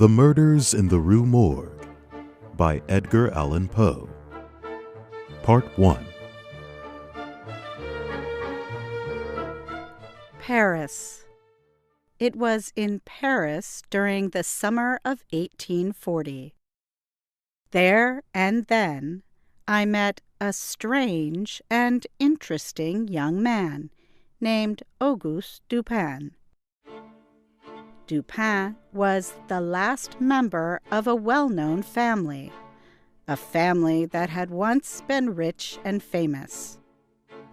The Murders in the Rue Morgue by Edgar Allan Poe. Part 1. Paris. It was in Paris during the summer of 1840. There and then I met a strange and interesting young man named Auguste Dupin. Dupin was the last member of a well-known family, a family that had once been rich and famous.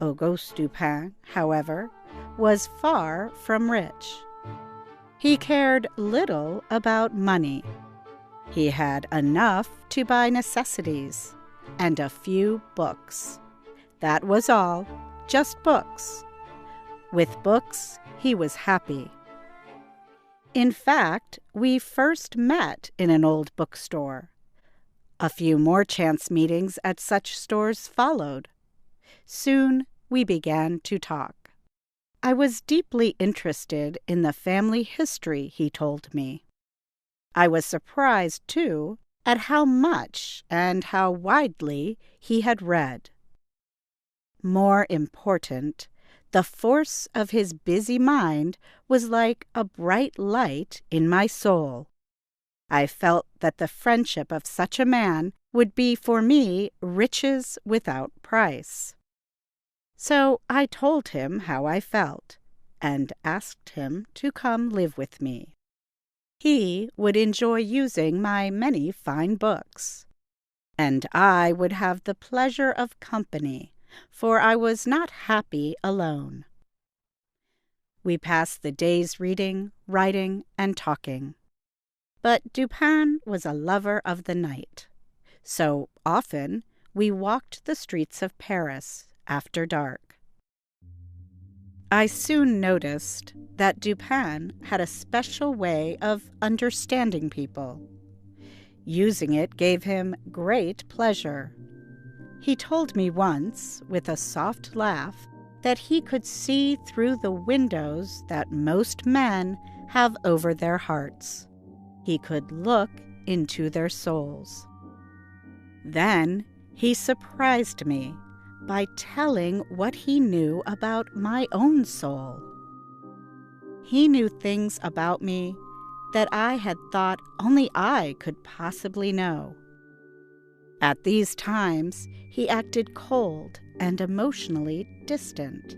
Auguste Dupin, however, was far from rich. He cared little about money. He had enough to buy necessities and a few books. That was all, just books. With books, he was happy. In fact, we first met in an old bookstore. A few more chance meetings at such stores followed. Soon we began to talk. I was deeply interested in the family history he told me. I was surprised, too, at how much and how widely he had read. More important, the force of his busy mind was like a bright light in my soul. I felt that the friendship of such a man would be for me riches without price. So I told him how I felt and asked him to come live with me. He would enjoy using my many fine books, and I would have the pleasure of company, for I was not happy alone. We passed the days reading, writing, and talking. But Dupin was a lover of the night, so often we walked the streets of Paris after dark. I soon noticed that Dupin had a special way of understanding people. Using it gave him great pleasure. He told me once, with a soft laugh, that he could see through the windows that most men have over their hearts. He could look into their souls. Then he surprised me by telling what he knew about my own soul. He knew things about me that I had thought only I could possibly know. At these times, he acted cold and emotionally distant.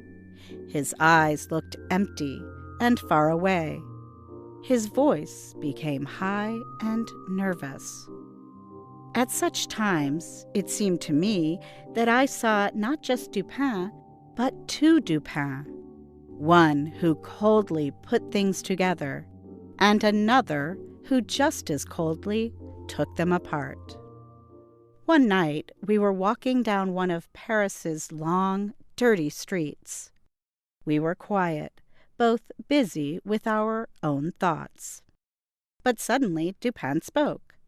His eyes looked empty and far away. His voice became high and nervous. At such times, it seemed to me that I saw not just Dupin, but two Dupins, one who coldly put things together, and another who just as coldly took them apart. One night, we were walking down one of Paris's long, dirty streets. We were quiet, both busy with our own thoughts. But suddenly Dupin spoke.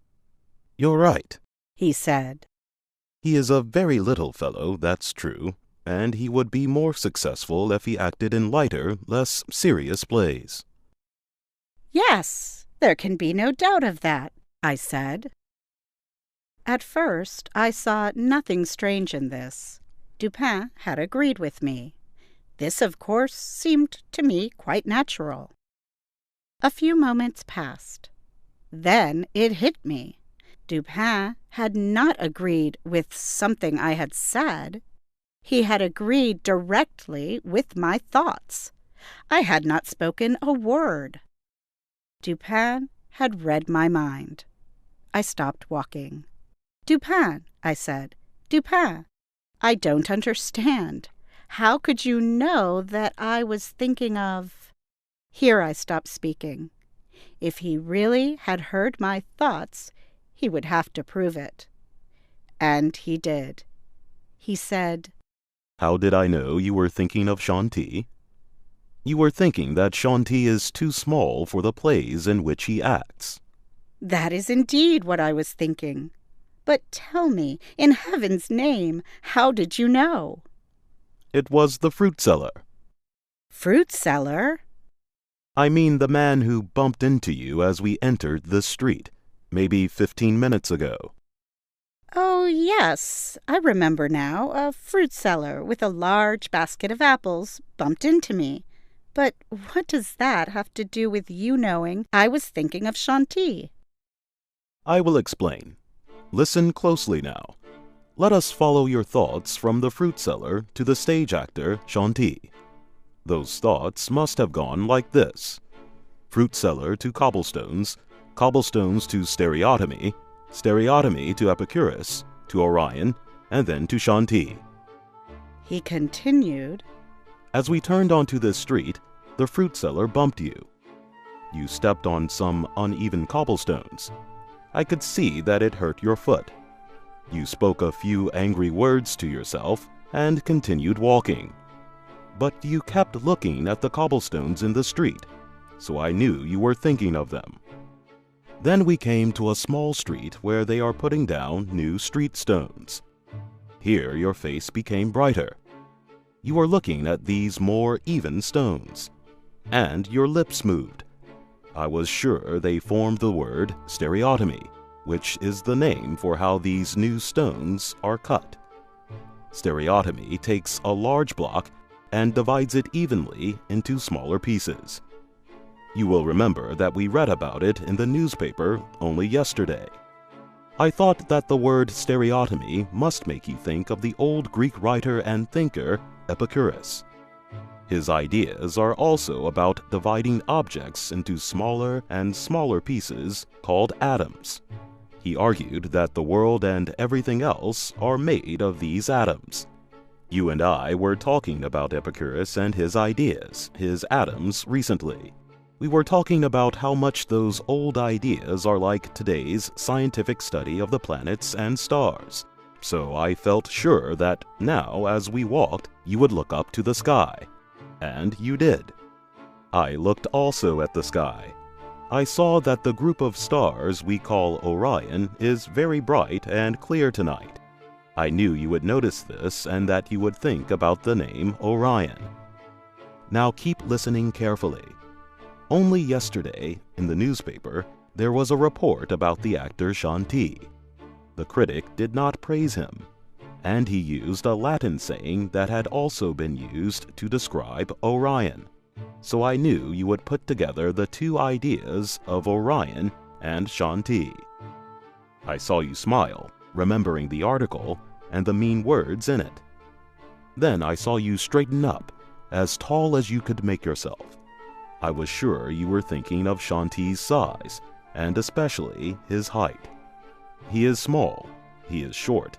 "You're right," he said. "He is a very little fellow, that's true, and he would be more successful if he acted in lighter, less serious plays." "Yes, there can be no doubt of that," I said. At first, I saw nothing strange in this. Dupin had agreed with me. This, of course, seemed to me quite natural. A few moments passed. Then it hit me. Dupin had not agreed with something I had said. He had agreed directly with my thoughts. I had not spoken a word. Dupin had read my mind. I stopped walking. "Dupin," I said, "Dupin, I don't understand. How could you know that I was thinking of—" Here I stopped speaking. If he really had heard my thoughts, he would have to prove it. And he did. He said, "How did I know you were thinking of Chantilly? You were thinking that Chantilly is too small for the plays in which he acts." "That is indeed what I was thinking. But tell me, in heaven's name, how did you know? It was the fruit seller. Fruit seller? I mean the man who bumped into you as we entered this street, maybe 15 minutes ago. Oh, yes, I remember now. A fruit seller with a large basket of apples bumped into me. But what does that have to do with you knowing I was thinking of Shanti? I will explain. Listen closely now. Let us follow your thoughts from the fruit seller to the stage actor Shanti. Those thoughts must have gone like this: fruit seller to cobblestones, cobblestones to stereotomy, stereotomy to Epicurus, to Orion, and then to Shanti. He continued, As we turned onto this street, the fruit seller bumped you. You stepped on some uneven cobblestones. I could see that it hurt your foot. You spoke a few angry words to yourself and continued walking. But you kept looking at the cobblestones in the street, so I knew you were thinking of them. Then we came to a small street where they are putting down new street stones. Here your face became brighter. You were looking at these more even stones, and your lips moved. I was sure they formed the word stereotomy, which is the name for how these new stones are cut. Stereotomy takes a large block and divides it evenly into smaller pieces. You will remember that we read about it in the newspaper only yesterday. I thought that the word stereotomy must make you think of the old Greek writer and thinker Epicurus. His ideas are also about dividing objects into smaller and smaller pieces called atoms. He argued that the world and everything else are made of these atoms. You and I were talking about Epicurus and his ideas, his atoms, recently. We were talking about how much those old ideas are like today's scientific study of the planets and stars. So I felt sure that now, as we walked, you would look up to the sky. And you did. I looked also at the sky. I saw that the group of stars we call Orion is very bright and clear tonight. I knew you would notice this and that you would think about the name Orion. Now keep listening carefully. Only yesterday, in the newspaper, there was a report about the actor Shanti. The critic did not praise him, and he used a Latin saying that had also been used to describe Orion. So I knew you would put together the two ideas of Orion and Shanti. I saw you smile, remembering the article and the mean words in it. Then I saw you straighten up, as tall as you could make yourself. I was sure you were thinking of Shanti's size, and especially his height. He is small, he is short,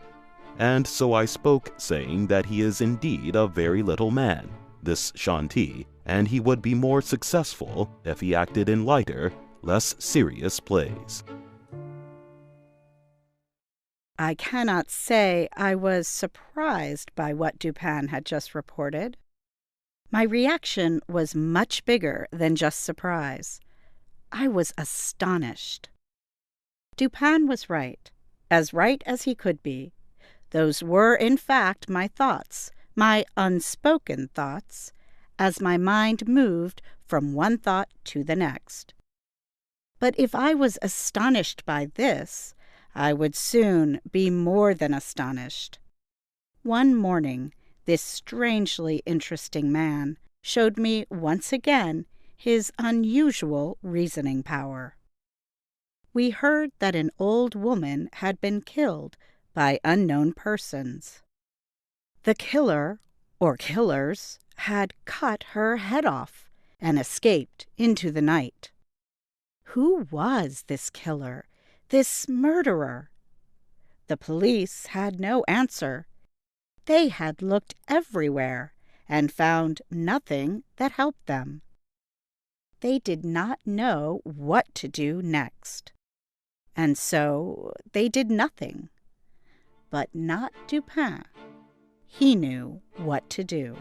and so I spoke, saying that he is indeed a very little man, this Shanti, and he would be more successful if he acted in lighter, less serious plays. I cannot say I was surprised by what Dupin had just reported. My reaction was much bigger than just surprise. I was astonished. Dupin was right as he could be. Those were, in fact, my thoughts, my unspoken thoughts, as my mind moved from one thought to the next. But if I was astonished by this, I would soon be more than astonished. One morning, this strangely interesting man showed me once again his unusual reasoning power. We heard that an old woman had been killed by unknown persons. The killer, or killers, had cut her head off and escaped into the night. Who was this killer, this murderer? The police had no answer. They had looked everywhere and found nothing that helped them. They did not know what to do next. And so they did nothing. But not Dupin. He knew what to do.